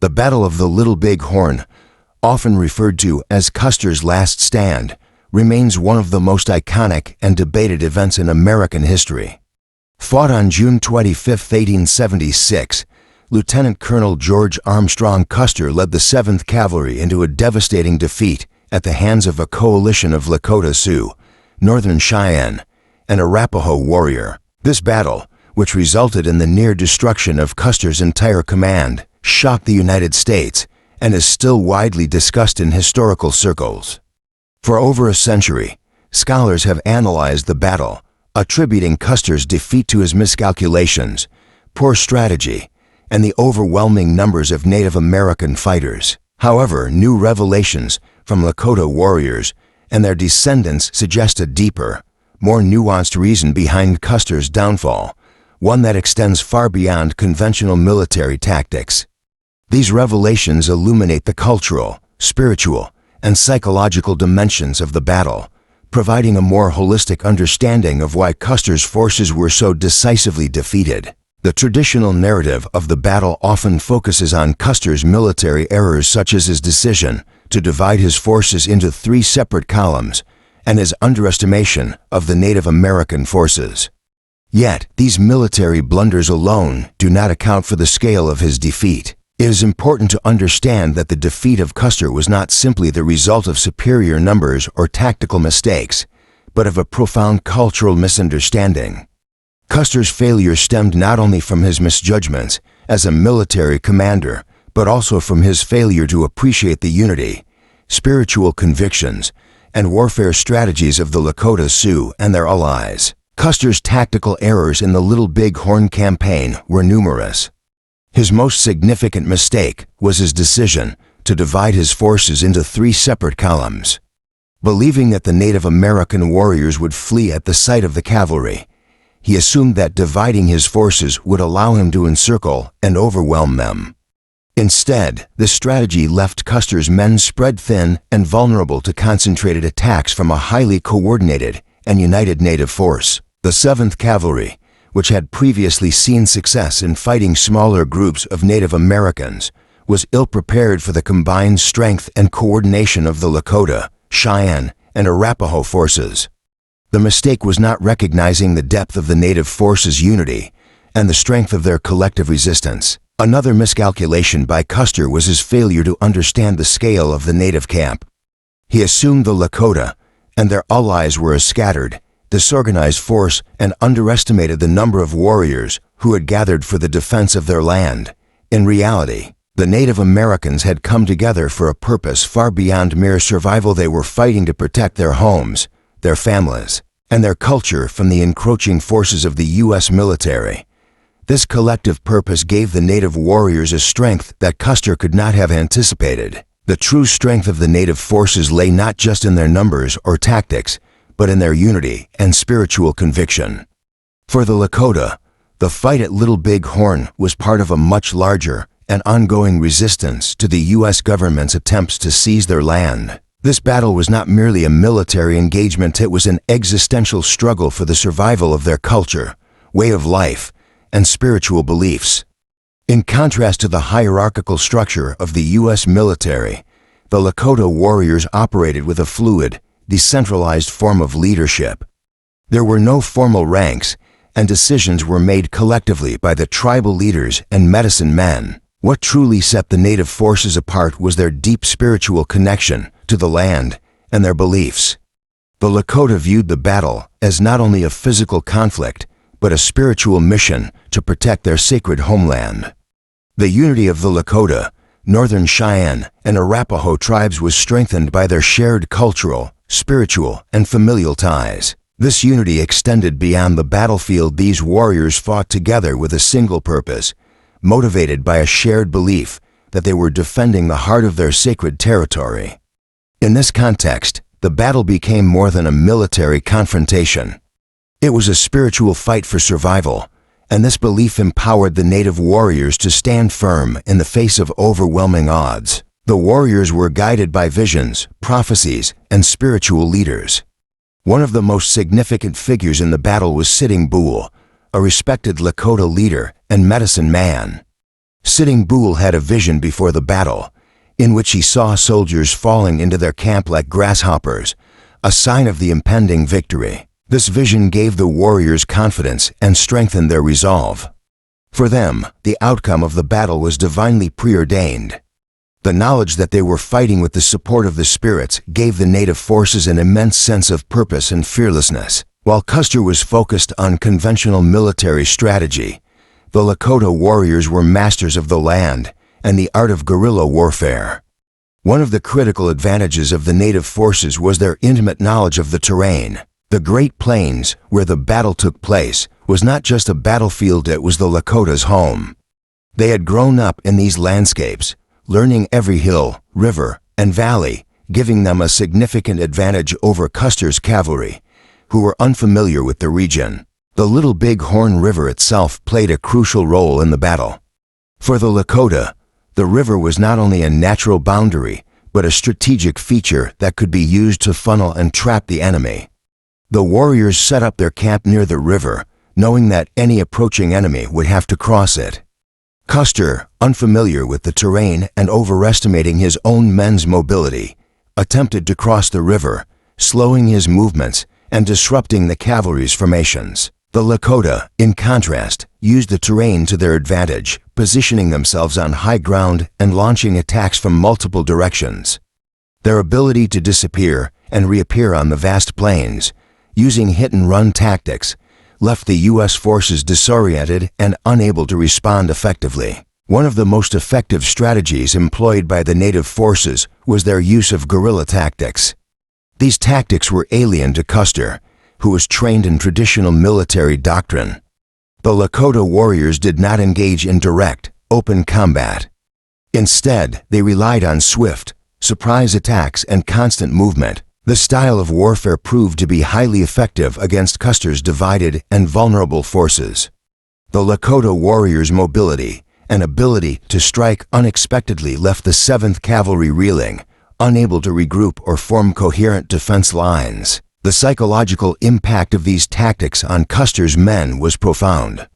The Battle of the Little Big Horn, often referred to as Custer's Last Stand, remains one of the most iconic and debated events in American history. Fought on June 25, 1876, Lieutenant Colonel George Armstrong Custer led the 7th Cavalry into a devastating defeat at the hands of a coalition of Lakota Sioux, Northern Cheyenne, and Arapaho warrior. This battle, which resulted in the near destruction of Custer's entire command, shocked the United States and is still widely discussed in historical circles. For over a century, scholars have analyzed the battle, attributing Custer's defeat to his miscalculations, poor strategy, and the overwhelming numbers of Native American fighters. However, new revelations from Lakota warriors and their descendants suggest a deeper, more nuanced reason behind Custer's downfall, one that extends far beyond conventional military tactics. These revelations illuminate the cultural, spiritual, and psychological dimensions of the battle, providing a more holistic understanding of why Custer's forces were so decisively defeated. The traditional narrative of the battle often focuses on Custer's military errors, such as his decision to divide his forces into 3 separate columns and his underestimation of the Native American forces. Yet, these military blunders alone do not account for the scale of his defeat. It is important to understand that the defeat of Custer was not simply the result of superior numbers or tactical mistakes, but of a profound cultural misunderstanding. Custer's failure stemmed not only from his misjudgments as a military commander, but also from his failure to appreciate the unity, spiritual convictions, and warfare strategies of the Lakota Sioux and their allies. Custer's tactical errors in the Little Big Horn campaign were numerous. His most significant mistake was his decision to divide his forces into 3 separate columns. Believing that the Native American warriors would flee at the sight of the cavalry, he assumed that dividing his forces would allow him to encircle and overwhelm them. Instead, this strategy left Custer's men spread thin and vulnerable to concentrated attacks from a highly coordinated and united native force. The 7th Cavalry, which had previously seen success in fighting smaller groups of Native Americans, was ill-prepared for the combined strength and coordination of the Lakota, Cheyenne, and Arapaho forces. The mistake was not recognizing the depth of the Native forces' unity and the strength of their collective resistance. Another miscalculation by Custer was his failure to understand the scale of the Native camp. He assumed the Lakota and their allies were a scattered, disorganized force and underestimated the number of warriors who had gathered for the defense of their land. In reality, the Native Americans had come together for a purpose far beyond mere survival. They were fighting to protect their homes, their families, and their culture from the encroaching forces of the U.S. military. This collective purpose gave the Native warriors a strength that Custer could not have anticipated. The true strength of the Native forces lay not just in their numbers or tactics, but in their unity and spiritual conviction. For the Lakota, the fight at Little Big Horn was part of a much larger and ongoing resistance to the U.S. government's attempts to seize their land. This battle was not merely a military engagement, it was an existential struggle for the survival of their culture, way of life, and spiritual beliefs. In contrast to the hierarchical structure of the U.S. military, the Lakota warriors operated with a fluid, decentralized form of leadership. There were no formal ranks, and decisions were made collectively by the tribal leaders and medicine men. What truly set the Native forces apart was their deep spiritual connection to the land and their beliefs. The Lakota viewed the battle as not only a physical conflict, but a spiritual mission to protect their sacred homeland. The unity of the Lakota, Northern Cheyenne, and Arapaho tribes was strengthened by their shared cultural, spiritual, and familial ties. This unity extended beyond the battlefield. These warriors fought together with a single purpose, motivated by a shared belief that they were defending the heart of their sacred territory. In this context, the battle became more than a military confrontation. It was a spiritual fight for survival, and this belief empowered the Native warriors to stand firm in the face of overwhelming odds. The warriors were guided by visions, prophecies, and spiritual leaders. One of the most significant figures in the battle was Sitting Bull, a respected Lakota leader and medicine man. Sitting Bull had a vision before the battle, in which he saw soldiers falling into their camp like grasshoppers, a sign of the impending victory. This vision gave the warriors confidence and strengthened their resolve. For them, the outcome of the battle was divinely preordained. The knowledge that they were fighting with the support of the spirits gave the native forces an immense sense of purpose and fearlessness. While Custer was focused on conventional military strategy, the Lakota warriors were masters of the land and the art of guerrilla warfare. One of the critical advantages of the native forces was their intimate knowledge of the terrain. The Great Plains, where the battle took place, was not just a battlefield, it was the Lakotas' home. They had grown up in these landscapes, learning every hill, river, and valley, giving them a significant advantage over Custer's cavalry, who were unfamiliar with the region. The Little Big Horn River itself played a crucial role in the battle. For the Lakota, the river was not only a natural boundary, but a strategic feature that could be used to funnel and trap the enemy. The warriors set up their camp near the river, knowing that any approaching enemy would have to cross it. Custer, unfamiliar with the terrain and overestimating his own men's mobility, attempted to cross the river, slowing his movements and disrupting the cavalry's formations. The Lakota, in contrast, used the terrain to their advantage, positioning themselves on high ground and launching attacks from multiple directions. Their ability to disappear and reappear on the vast plains, using hit-and-run tactics, left the U.S. forces disoriented and unable to respond effectively. One of the most effective strategies employed by the native forces was their use of guerrilla tactics. These tactics were alien to Custer, who was trained in traditional military doctrine. The Lakota warriors did not engage in direct, open combat. Instead, they relied on swift, surprise attacks and constant movement. The style of warfare proved to be highly effective against Custer's divided and vulnerable forces. The Lakota warriors' mobility and ability to strike unexpectedly left the 7th Cavalry reeling, unable to regroup or form coherent defense lines. The psychological impact of these tactics on Custer's men was profound.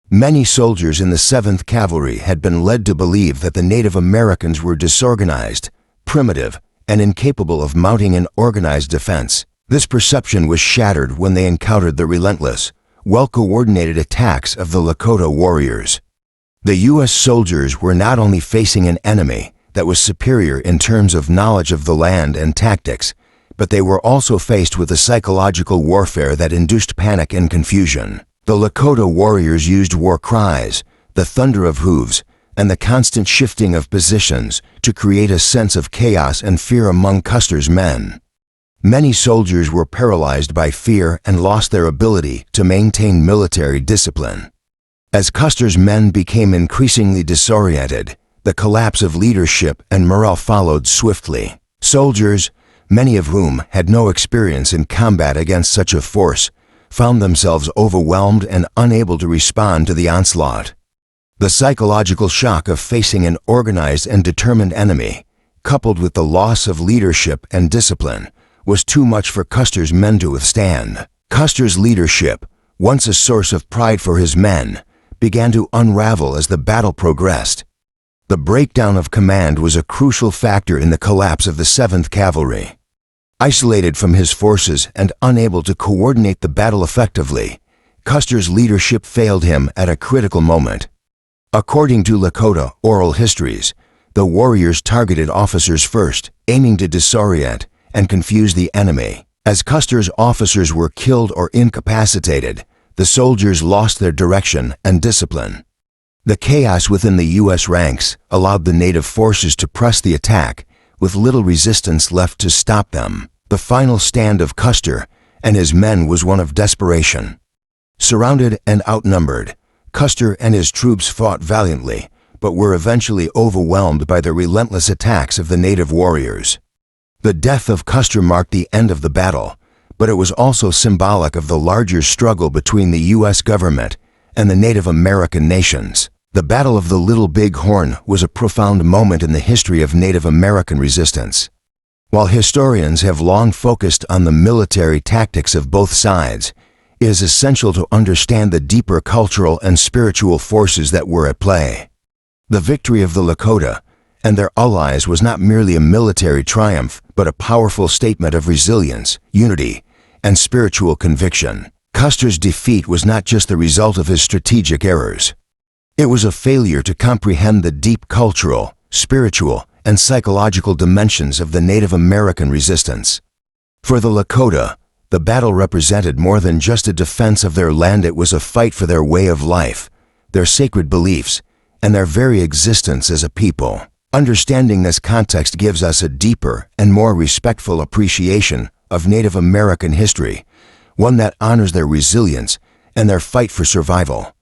Many soldiers in the 7th Cavalry had been led to believe that the Native Americans were disorganized, primitive, and incapable of mounting an organized defense. This perception was shattered when they encountered the relentless, well-coordinated attacks of the Lakota warriors. The U.S. soldiers were not only facing an enemy that was superior in terms of knowledge of the land and tactics, but they were also faced with a psychological warfare that induced panic and confusion. The Lakota warriors used war cries, the thunder of hooves, and the constant shifting of positions to create a sense of chaos and fear among Custer's men. Many soldiers were paralyzed by fear and lost their ability to maintain military discipline. As Custer's men became increasingly disoriented, the collapse of leadership and morale followed swiftly. Soldiers, many of whom had no experience in combat against such a force, found themselves overwhelmed and unable to respond to the onslaught. The psychological shock of facing an organized and determined enemy, coupled with the loss of leadership and discipline, was too much for Custer's men to withstand. Custer's leadership, once a source of pride for his men, began to unravel as the battle progressed. The breakdown of command was a crucial factor in the collapse of the 7th Cavalry. Isolated from his forces and unable to coordinate the battle effectively, Custer's leadership failed him at a critical moment. According to Lakota oral histories, the warriors targeted officers first, aiming to disorient and confuse the enemy. As Custer's officers were killed or incapacitated, the soldiers lost their direction and discipline. The chaos within the U.S. ranks allowed the native forces to press the attack, with little resistance left to stop them. The final stand of Custer and his men was one of desperation. Surrounded and outnumbered, Custer and his troops fought valiantly, but were eventually overwhelmed by the relentless attacks of the native warriors. The death of Custer marked the end of the battle, but it was also symbolic of the larger struggle between the U.S. government and the Native American nations. The Battle of the Little Big Horn was a profound moment in the history of Native American resistance. While historians have long focused on the military tactics of both sides, it is essential to understand the deeper cultural and spiritual forces that were at play. The victory of the Lakota and their allies was not merely a military triumph, but a powerful statement of resilience, unity, and spiritual conviction. Custer's defeat was not just the result of his strategic errors. It was a failure to comprehend the deep cultural, spiritual, and psychological dimensions of the Native American resistance. For the Lakota, the battle represented more than just a defense of their land. It was a fight for their way of life, their sacred beliefs, and their very existence as a people. Understanding this context gives us a deeper and more respectful appreciation of Native American history, one that honors their resilience and their fight for survival.